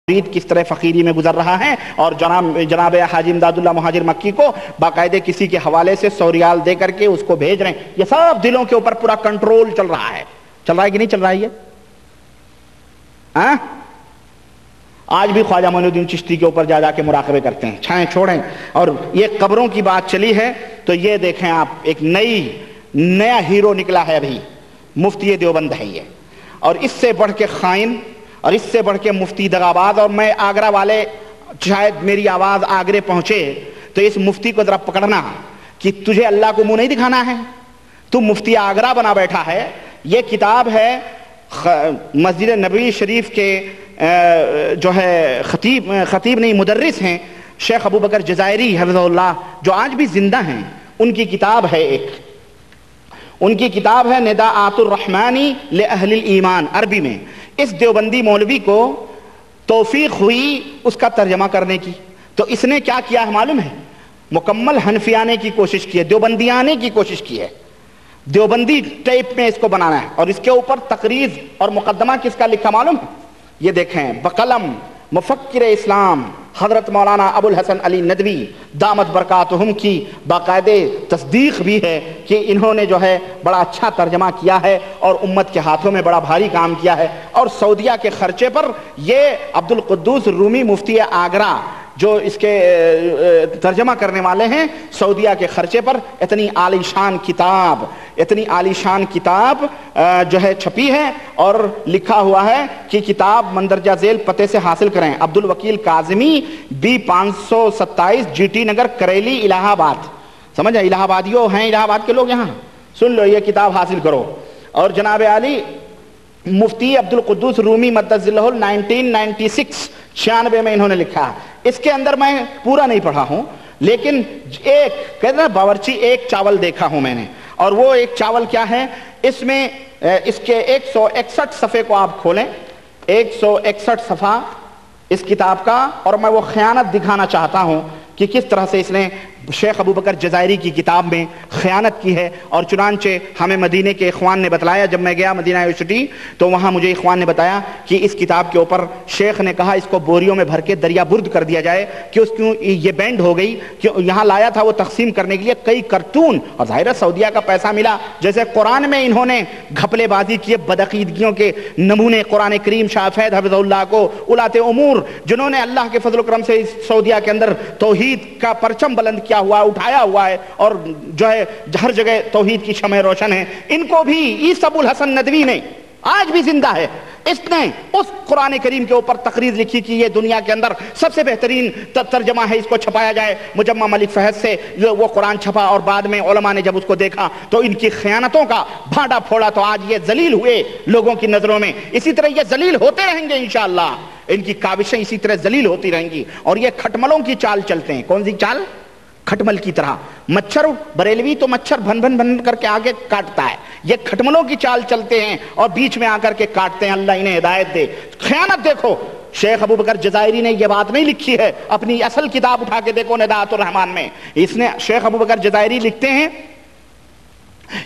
کس طرح فقیری میں گزر رہا ہے، اور جناب حاجی امداد اللہ مہاجر مکی کو باقاعدہ کسی کے حوالے سے 100 ریال دے کر کے اس کو بھیج رہے ہیں۔ یہ سب دلوں کے اوپر پورا کنٹرول چل رہا ہے کہ نہیں چل رہا ہے یہ؟ آج بھی خواجہ معین الدین چشتی کے اوپر جا کے مراقبے کرتے ہیں، چھائیں چھوڑیں۔ اور یہ قبروں کی بات چلی ہے تو یہ دیکھیں آپ، ایک نیا ہیرو نکلا ہے ابھی، مفتی دیوبند ہے یہ، اور اس سے بڑھ کے خائن اور اس سے بڑھ کے مفتی دغاباز۔ اور میں آگرہ والے، شاید میری آواز آگرے پہنچے تو اس مفتی کو ذرا پکڑنا کہ تجھے اللہ کو منہ نہیں دکھانا ہے، تو مفتی آگرہ بنا بیٹھا ہے۔ یہ کتاب ہے مسجد نبوی شریف کے جو ہے خطیب نہیں مدرس ہیں شیخ ابو بکر جزائری حفظہ اللہ، جو آج بھی زندہ ہیں، ان کی کتاب ہے ان کی کتاب ہے نداءات الرحمانی لأہل الایمان، عربی میں۔ اس دیوبندی مولوی کو توفیق ہوئی اس کا ترجمہ کرنے کی، تو اس نے کیا کیا ہے معلوم ہے؟ مکمل حنفی آنے کی کوشش کی ہے، دیوبندی آنے کی کوشش کی ہے، دیوبندی ٹائپ میں اس کو بنانا ہے۔ اور اس کے اوپر تقریر اور مقدمہ کس کا لکھا معلوم ہے؟ یہ دیکھیں، بقلم مفکر اسلام حضرت مولانا ابو الحسن علی ندوی دامت برکاتہم کی باقاعدہ تصدیق بھی ہے کہ انہوں نے جو ہے بڑا اچھا ترجمہ کیا ہے اور امت کے ہاتھوں میں بڑا بھاری کام کیا ہے۔ اور سعودیہ کے خرچے پر یہ عبد القدوس رومی مفتی آگرہ جو اس کے ترجمہ کرنے والے ہیں، سعودیہ کے خرچے پر اتنی عالی شان کتاب جو ہے چھپی ہے، اور لکھا ہوا ہے کہ کتاب مندرجہ ذیل پتے سے حاصل کریں، Abdul Wakil Kazmi B 527 G T Nagar Kareli Allahabad. سمجھا؟ الہ آبادیوں ہیں، الہ آباد کے لوگ یہاں سن لو، یہ کتاب حاصل کرو۔ اور جناب علی مفتی عبد القدوس رومی مدد ذلہ 1996 میں انہوں نے لکھا ہے۔ اس کے اندر میں پورا نہیں پڑھا ہوں، لیکن ایک کہتے ہیں باورچی ایک چاول دیکھا ہوں میں نے، اور وہ ایک چاول کیا ہے؟ اس میں اس کے 161 صفحے کو آپ کھولیں، 161 صفحہ اس کتاب کا، اور میں وہ خیانت دکھانا چاہتا ہوں کہ کس طرح سے اس نے شیخ ابو بکر جزائری کی کتاب میں خیانت کی ہے۔ اور چنانچہ ہمیں مدینے کے اخوان نے بتلایا، جب میں گیا مدینہ یونیورسٹی تو وہاں مجھے اخوان نے بتایا کہ اس کتاب کے اوپر شیخ نے کہا اس کو بوریوں میں بھر کے دریا برد کر دیا جائے، کہ اس کیوں یہ بینڈ ہو گئی، کہ یہاں لایا تھا وہ تقسیم کرنے کے لیے کئی کرتون، اور ظاہر سعودیہ کا پیسہ ملا۔ جیسے قرآن میں انہوں نے گھپلے بازی کیے، بدعقیدگیوں کے نمونے قرآن کریم، شاہ فید حفظہ اللہ کو اولاد امور جنہوں نے اللہ کے فضل و کرم سے سعودیہ کے اندر توحید کا پرچم بلند کیا ہوا، اٹھایا ہوا ہے، اور جو ہے ہر جگہ توحید کی شمع روشن ہے، ان کو بھی عیسی ابو الحسن ندوی نے، آج بھی زندہ ہے، اس نے اس قرآن کریم کے اوپر تقریر لکھی کہ یہ دنیا کے اندر سب سے بہترین ترجمہ ہے، اس کو چھپایا جائے۔ مجمع ملک فہد سے وہ قرآن چھپا، اور بعد میں علماء نے جب اس کو دیکھا تو ان کی خیانتوں کا بھانڈا پھوڑا، تو آج یہ ذلیل ہوئے لوگوں کی نظروں میں۔ اسی طرح یہ ذلیل ہوتے رہیں گے انشاءاللہ، ان کی کاوشیں اسی طرح ذلیل ہوتی رہیں گی۔ اور یہ کھٹملوں کی چال چلتے ہیں۔ کون سی چال؟ کھٹمل کی طرح۔ مچھر بریلوی تو مچھر بھن کر کے آگے کاٹتا ہے، یہ کھٹملوں کی چال چلتے ہیں اور بیچ میں آ کر کے کاٹتے ہیں۔ اللہ انہیں ہدایت دے۔ خیانت دیکھو، شیخ ابو بکر جزائری نے یہ بات نہیں لکھی ہے، اپنی اصل کتاب اٹھا کے دیکھو نداءات الرحمان میں، اس نے شیخ ابو بکر جزائری لکھتے ہیں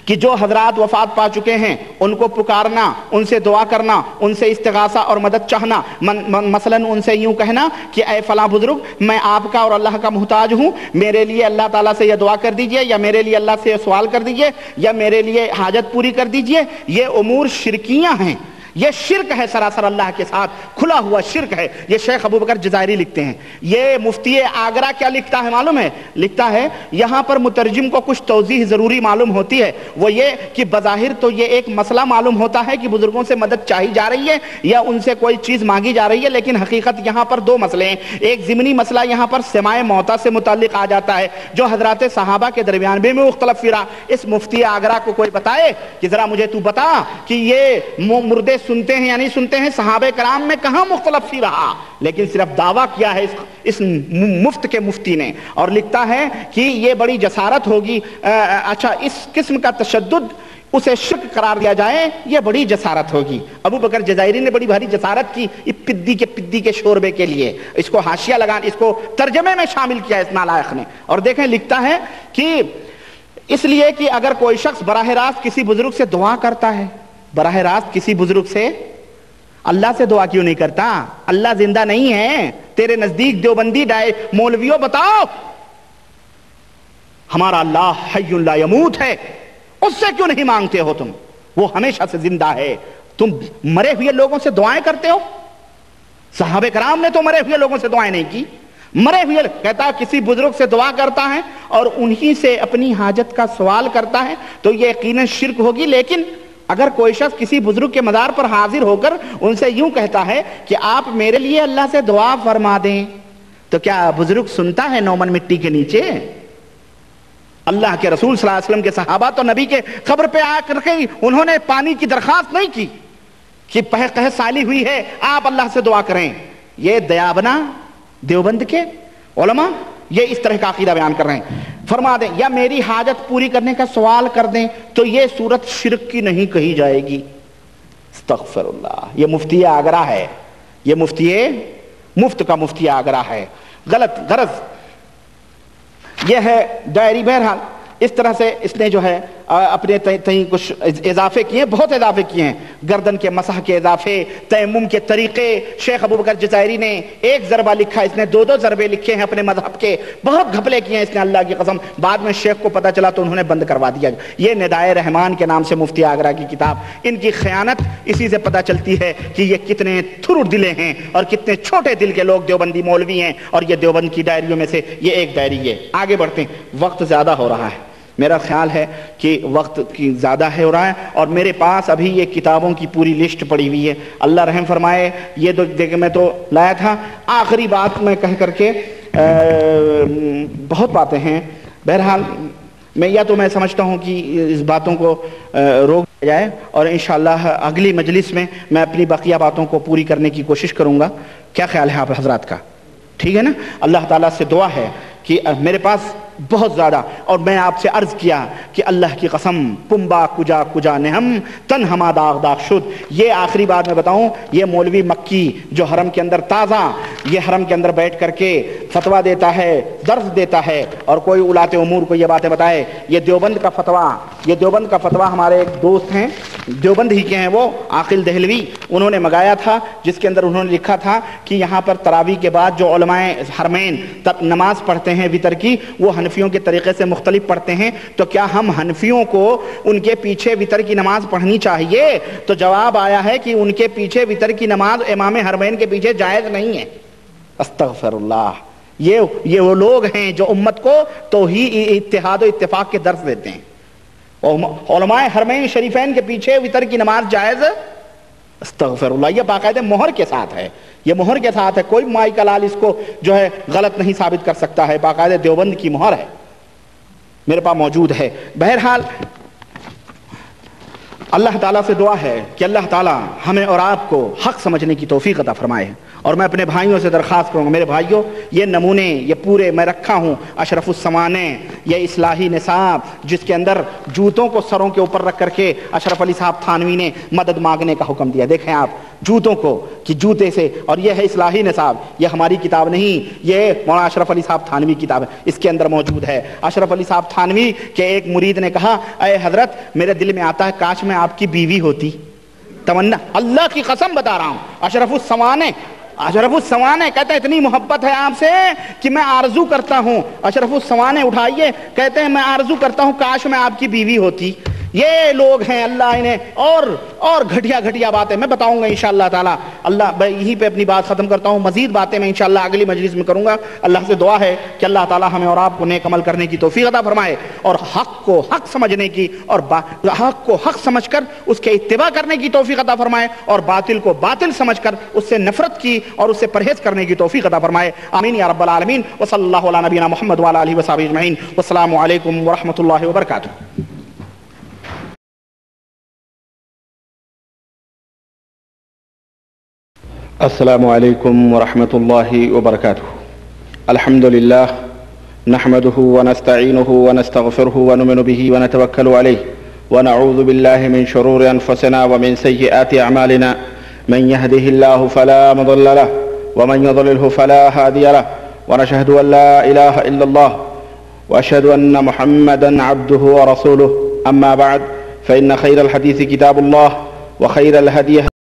کہ جو حضرات وفات پا چکے ہیں ان کو پکارنا، ان سے دعا کرنا، ان سے استغاثہ اور مدد چاہنا، مثلا ان سے یوں کہنا کہ اے فلاں بزرگ، میں آپ کا اور اللہ کا محتاج ہوں، میرے لیے اللہ تعالیٰ سے یہ دعا کر دیجئے، یا میرے لیے اللہ سے یہ سوال کر دیجئے، یا میرے لیے حاجت پوری کر دیجئے۔ یہ امور شرکیاں ہیں، یہ شرک ہے، سراسر اللہ کے ساتھ کھلا ہوا شرک ہے۔ یہ شیخ ابو بکر جزائری لکھتے ہیں۔ یہ مفتی آگرہ کیا لکھتا ہے معلوم ہے؟ لکھتا ہے، یہاں پر مترجم کو کچھ توضیح ضروری معلوم ہوتی ہے، وہ یہ کہ بظاہر تو یہ ایک مسئلہ معلوم ہوتا ہے کہ بزرگوں سے مدد چاہی جا رہی ہے یا ان سے کوئی چیز مانگی جا رہی ہے، لیکن حقیقت یہاں پر دو مسئلے ہیں۔ ایک ضمنی مسئلہ یہاں پر سماع موتیٰ سے متعلق آ جاتا ہے، جو حضرات صحابہ کے درمیان بھی مختلف فرا۔ اس مفتی آگرہ کو کوئی بتائے کہ ذرا مجھے تو بتا کہ یہ مردے سنتے ہیں یا نہیں سنتے ہیں؟ صحابہ کرام میں کہاں مختلف ہی رہا، لیکن صرف دعویٰ کیا ہے اس مفت کے مفتی نے۔ اور لکھتا ہے کہ یہ بڑی جسارت ہوگی، اچھا اس قسم کا تشدد اسے شرک قرار دیا جائے، یہ بڑی جسارت ہوگی۔ ابو بکر جزائری نے بڑی بھاری جسارت کی پدی کے شوربے کے لیے، اس کو حاشیہ لگا، اس کو ترجمے میں شامل کیا اس نالائق نے۔ اور دیکھیں لکھتا ہے کہ اس لیے کہ اگر کوئی شخص براہ راست کسی بزرگ سے دعا کرتا ہے، براہ راست کسی بزرگ سے اللہ سے دعا کیوں نہیں کرتا؟ اللہ زندہ نہیں ہے تیرے نزدیک دیوبندی مولویوں؟ بتاؤ، ہمارا اللہ حی لا یموت ہے، اس سے کیوں نہیں مانگتے ہو تم؟ وہ ہمیشہ سے زندہ ہے، تم مرے ہوئے لوگوں سے دعائیں کرتے ہو؟ صحابہ کرام نے تو مرے ہوئے لوگوں سے دعائیں نہیں کی۔ مرے ہوئے کہتا ہے کسی بزرگ سے دعا کرتا ہے اور انہی سے اپنی حاجت کا سوال کرتا ہے تو یہ یقیناً شرک ہوگی۔ لیکن اگر کوئی شخص کسی بزرگ کے مزار پر حاضر ہو کر ان سے یوں کہتا ہے کہ آپ میرے لیے اللہ سے دعا فرما دیں، تو کیا بزرگ سنتا ہے نومن مٹی کے نیچے؟ اللہ کے رسول صلی اللہ علیہ وسلم کے صحابہ تو نبی کے قبر پہ آ کر کے انہوں نے پانی کی درخواست نہیں کی کہ قحط سالی ہوئی ہے آپ اللہ سے دعا کریں۔ یہ دیابنا دیوبند کے علماء یہ اس طرح کا عقیدہ بیان کر رہے ہیں۔ فرما دیں یا میری حاجت پوری کرنے کا سوال کر دیں تو یہ صورت شرک کی نہیں کہی جائے گی۔ استغفر اللہ، یہ مفتی آگرہ ہے، یہ مفت کا مفتی آگرہ ہے۔ غلط غرض یہ ہے ڈائری۔ بہرحال اس طرح سے اس نے جو ہے اپنے تئیں کچھ اضافے کیے ہیں، بہت اضافے کیے ہیں، گردن کے مسح کے اضافے، تیمم کے طریقے۔ شیخ ابوبکر جزائری نے ایک ضربہ لکھا، اس نے دو ضربے لکھے ہیں اپنے مذہب کے، بہت گھپلے کیے ہیں اس نے اللہ کی قسم۔ بعد میں شیخ کو پتہ چلا تو انہوں نے بند کروا دیا۔ یہ ندائے رحمان کے نام سے مفتی آگرہ کی کتاب، ان کی خیانت اسی سے پتہ چلتی ہے کہ یہ کتنے تھر دلے ہیں اور کتنے چھوٹے دل کے لوگ دیوبندی مولوی ہیں، اور یہ دیوبند کی ڈائریوں میں سے یہ ایک ڈائری ہے۔ آگے بڑھتے ہیں، وقت زیادہ ہو رہا ہے، میرا خیال ہے کہ وقت کی زیادہ ہے ہو رہا ہے، اور میرے پاس ابھی یہ کتابوں کی پوری لسٹ پڑی ہوئی ہے۔ اللہ رحم فرمائے، یہ تو دیکھ میں تو لایا تھا۔ آخری بات میں کہہ کر کے بہت باتیں ہیں، بہرحال میں سمجھتا ہوں کہ اس باتوں کو روک دیا جائے، اور انشاءاللہ اگلی مجلس میں میں اپنی بقیہ باتوں کو پوری کرنے کی کوشش کروں گا۔ کیا خیال ہے آپ حضرات کا؟ ٹھیک ہے نا؟ اللہ تعالیٰ سے دعا ہے کہ میرے پاس بہت زیادہ، اور میں آپ سے عرض کیا کہ اللہ کی قسم پمبا کجا کجا نہم تن ہما داغ داغ شد۔ یہ آخری بات میں بتاؤں، یہ مولوی مکی جو حرم کے اندر تازہ یہ حرم کے اندر بیٹھ کر کے فتویٰ دیتا ہے، درس دیتا ہے، اور کوئی اولاد امور کو یہ باتیں بتائے، یہ دیوبند کا فتویٰ ہمارے ایک دوست ہیں دیوبند ہی کے ہیں، وہ عاقل دہلوی، انہوں نے منگایا تھا، جس کے اندر انہوں نے لکھا تھا کہ یہاں پر تراویح کے بعد جو علماء حرمین نماز پڑھتے ہیں وتر کی، وہ حنفیوں کے طریقے سے مختلف پڑھتے ہیں، تو کیا ہم حنفیوں کو ان کے پیچھے وتر کی نماز پڑھنی چاہیے؟ تو جواب آیا ہے کہ ان کے پیچھے وتر کی نماز امام حرمین کے پیچھے جائز نہیں ہے۔ استغفر اللہ، یہ وہ لوگ ہیں جو امت کو توحید اتحاد و اتفاق کے درس دیتے ہیں۔ علماء حرمین شریفین کے پیچھے وتر کی نماز جائز؟ استغفر اللہ، یہ باقاعدہ مہر کے ساتھ ہے، یہ مہر کے ساتھ ہے، کوئی مائی کا لال اس کو جو ہے غلط نہیں ثابت کر سکتا ہے، باقاعدہ دیوبند کی مہر ہے، میرے پاس موجود ہے۔ بہرحال اللہ تعالیٰ سے دعا ہے کہ اللہ تعالیٰ ہمیں اور آپ کو حق سمجھنے کی توفیق عطا فرمائے، اور میں اپنے بھائیوں سے درخواست کروں گا، میرے بھائیوں یہ نمونے یہ پورے میں رکھا ہوں، اشرف السمانے، یہ اصلاحی نصاب جس کے اندر جوتوں کو سروں کے اوپر رکھ کر کے اشرف علی صاحب تھانوی نے مدد مانگنے کا حکم دیا، دیکھیں آپ جوتوں کو کہ جوتے سے، اور یہ ہے اصلاحی نصاب، یہ ہماری کتاب نہیں، یہ مولانا اشرف علی صاحب تھانوی کتاب ہے، اس کے اندر موجود ہے۔ اشرف علی صاحب تھانوی کے ایک مرید نے کہا، اے حضرت میرے دل میں آتا ہے کاش میں آپ کی بیوی ہوتی، تمنا، اللہ کی قسم بتا رہا ہوں۔ اشرف السوانے کہتے ہیں اتنی محبت ہے آپ سے کہ میں آرزو کرتا ہوں، اشرف السوانے اٹھائیے، کہتے ہیں میں آرزو کرتا ہوں کاش میں آپ کی بیوی ہوتی۔ یہ لوگ ہیں اللہ انہیں اور گھٹیا باتیں میں بتاؤں گا انشاءاللہ تعالی۔ اللہ میں یہیں پہ اپنی بات ختم کرتا ہوں، مزید باتیں میں انشاءاللہ اگلی مجلس میں کروں گا۔ اللہ سے دعا ہے کہ اللہ تعالی ہمیں اور آپ کو نیک عمل کرنے کی توفیق عطا فرمائے، اور حق کو حق سمجھنے کی، اور حق کو حق سمجھ کر اس کے اتباع کرنے کی توفیق عطا فرمائے، اور باطل کو باطل سمجھ کر اس سے نفرت کی اور اس سے پرہیز کرنے کی توفیق عطا فرمائے۔ آمین یا رب العالمین، وصلی اللہ علی نبینا محمد وعلی آلہ وصحبہ اجمعین، والسلام علیکم ورحمۃ اللہ وبرکاتہ۔ السلام علیکم ورحمۃ اللہ وبرکاتہ۔ الحمد للہ نحمده ونستعینه ونستغفره ونؤمن به ونتوکل علیہ ونعوذ باللہ من شرور انفسنا ومن سیئات اعمالنا، من يهده الله فلا مضل له ومن يضلله فلا هادي له، ونشهد ان لا اله الا الله واشهد ان محمدا عبده ورسوله، اما بعد فان خير الحديث كتاب الله وخير الهدي